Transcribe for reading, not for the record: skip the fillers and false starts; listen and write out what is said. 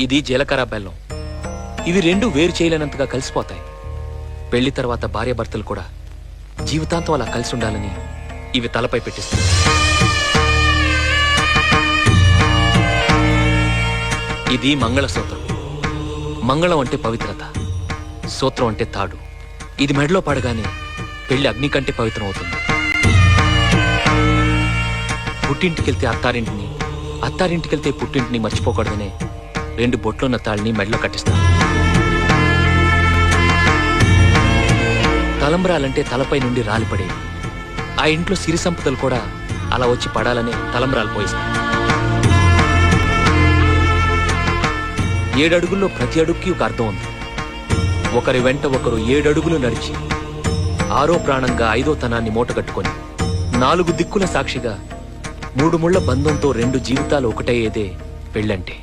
ఇది జీలకర్ర బెల్లం. ఇవి రెండు వేరు చేయలేనంతగా కలిసిపోతాయి. పెళ్లి తర్వాత భార్యాభర్తలు కూడా జీవితాంతం అలా కలిసి ఉండాలని ఇవి తలపై పెట్టిస్తాయి. ఇది మంగళసూత్రం. మంగళం అంటే పవిత్రత, సూత్రం అంటే తాడు. ఇది మెడలో పడగానే పెళ్లి అగ్ని కంటే పవిత్రం అవుతుంది. పుట్టింటికెళ్తే అత్తారింటిని, అత్తారింటికెళ్తే పుట్టింటిని మర్చిపోకూడదనే 2 బొట్లున్న తాళిని మెడలో కట్టిస్తారు. తలంబ్రాలంటే తలపై నుండి రాలిపడేవి. ఆ ఇంట్లో సిరి సంపదలు కూడా అలా వచ్చి పడాలనే తలంబ్రాలు పోయిస్తారు. 7 అడుగుల్లో ప్రతి అడుగుకి ఒక అర్థం ఉంది. ఒకరి వెంట ఒకరు 7 అడుగులు నడిచి 6వ ప్రాణంగా 5వ తనాన్ని మూటగట్టుకొని 4 దిక్కుల సాక్షిగా 3 ముళ్ల బంధంతో 2 జీవితాలు ఒకటయ్యేదే పెళ్ళంటే.